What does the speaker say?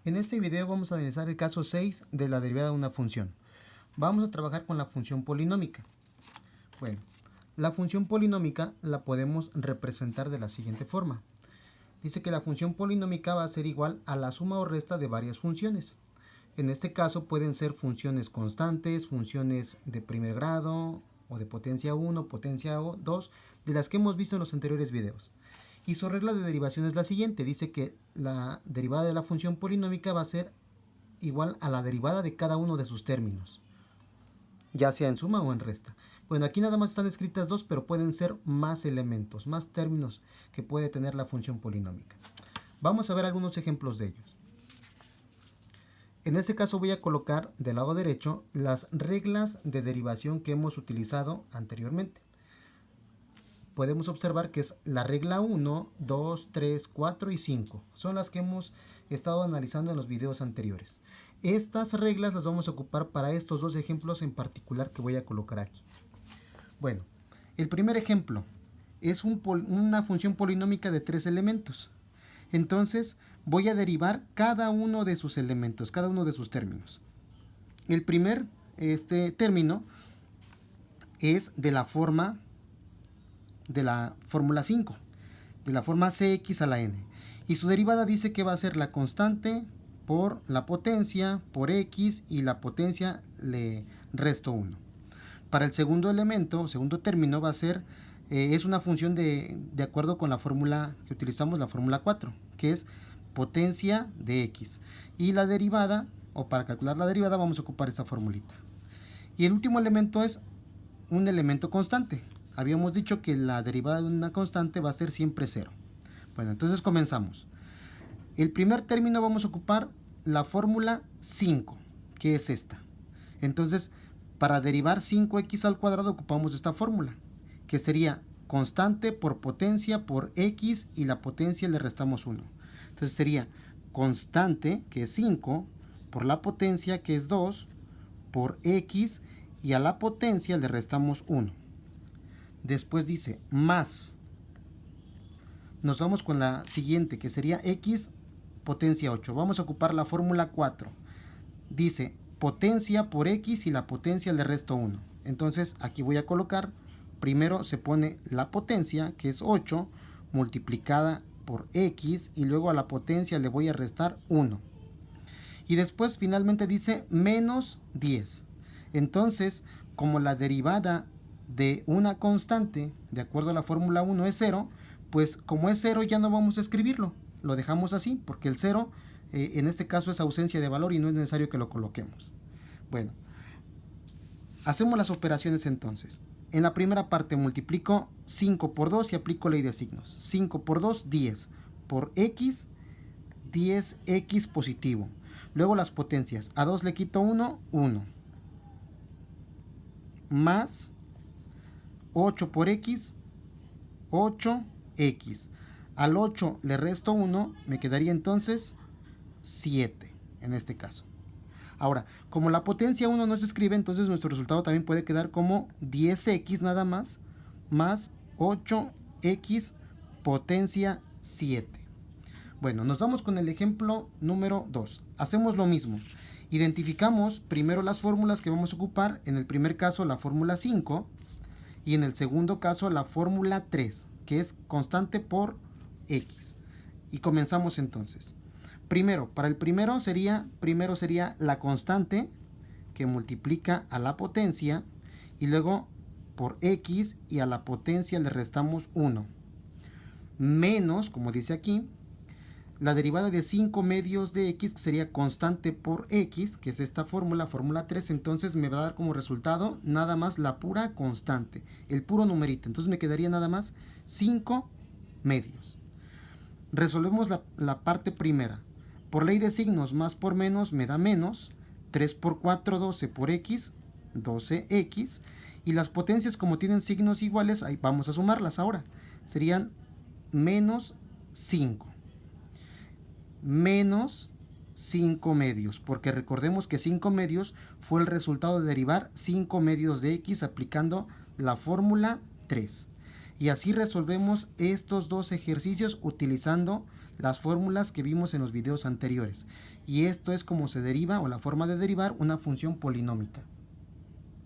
En este video vamos a analizar el caso 6 de la derivada de una función. Vamos a trabajar con la función polinómica. Bueno, la función polinómica la podemos representar de la siguiente forma. Dice que la función polinómica va a ser igual a la suma o resta de varias funciones. En este caso pueden ser funciones constantes, funciones de primer grado o de potencia 1, potencia 2, de las que hemos visto en los anteriores videos. Y su regla de derivación es la siguiente. Dice que la derivada de la función polinómica va a ser igual a la derivada de cada uno de sus términos, ya sea en suma o en resta. Bueno, aquí nada más están escritas dos, pero pueden ser más elementos, más términos que puede tener la función polinómica. Vamos a ver algunos ejemplos de ellos. En este caso voy a colocar del lado derecho las reglas de derivación que hemos utilizado anteriormente. Podemos observar que es la regla 1, 2, 3, 4 y 5. Son las que hemos estado analizando en los videos anteriores. Estas reglas las vamos a ocupar para estos dos ejemplos en particular que voy a colocar aquí. Bueno, el primer ejemplo es una función polinómica de 3 elementos. Entonces voy a derivar cada uno de sus elementos, cada uno de sus términos. El primer término es de la fórmula 5, de la forma cx a la n. Y su derivada dice que va a ser la constante por la potencia por x y la potencia le resto 1. Para el segundo elemento, segundo término, va a ser, es una función de acuerdo con la fórmula que utilizamos, la fórmula 4, que es potencia de x. Y la derivada, o para calcular la derivada, vamos a ocupar esa formulita. Y el último elemento es un elemento constante. Habíamos dicho que la derivada de una constante va a ser siempre 0. Bueno, entonces comenzamos. El primer término vamos a ocupar la fórmula 5, que es esta. Entonces, para derivar 5x al cuadrado ocupamos esta fórmula, que sería constante por potencia por x y la potencia le restamos 1. Entonces sería constante, que es 5, por la potencia, que es 2, por x, y a la potencia le restamos 1. Después dice más. Nos vamos con la siguiente, que sería x potencia 8. Vamos a ocupar la fórmula 4. Dice potencia por x y la potencia le resto 1. Entonces aquí voy a colocar, primero se pone la potencia, que es 8, multiplicada por x, y luego a la potencia le voy a restar 1. Y después finalmente dice menos 10. Entonces, como la derivada de una constante, de acuerdo a la fórmula 1, es 0, pues como es 0 ya no vamos a escribirlo. Lo dejamos así, porque el 0 en este caso es ausencia de valor y no es necesario que lo coloquemos. Bueno, hacemos las operaciones entonces. En la primera parte multiplico 5 por 2 y aplico ley de signos. 5 por 2, 10. Por x, 10x positivo. Luego las potencias. A 2 le quito 1, 1. Más 8 por x, 8x. Al 8 le resto 1, me quedaría entonces 7 en este caso. Ahora, como la potencia 1 no se escribe, entonces nuestro resultado también puede quedar como 10x nada más, más 8x potencia 7. Bueno, nos vamos con el ejemplo número 2. Hacemos lo mismo. Identificamos primero las fórmulas que vamos a ocupar. En el primer caso la fórmula 5 y en el segundo caso la fórmula 3, que es constante por x. Y comenzamos entonces. Primero, para el primero sería la constante que multiplica a la potencia y luego por x y a la potencia le restamos 1. Menos, como dice aquí, la derivada de 5 medios de x, que sería constante por x, que es esta fórmula, fórmula 3, entonces me va a dar como resultado nada más la pura constante, el puro numerito. Entonces me quedaría nada más 5 medios. Resolvemos la parte primera. Por ley de signos, más por menos me da menos. 3 por 4, 12 por x, 12x. Y las potencias, como tienen signos iguales, ahí vamos a sumarlas ahora. Serían menos 5. Menos 5 medios, porque recordemos que 5 medios fue el resultado de derivar 5 medios de x aplicando la fórmula 3. Y así resolvemos estos dos ejercicios utilizando las fórmulas que vimos en los videos anteriores. Y esto es como se deriva, o la forma de derivar una función polinómica.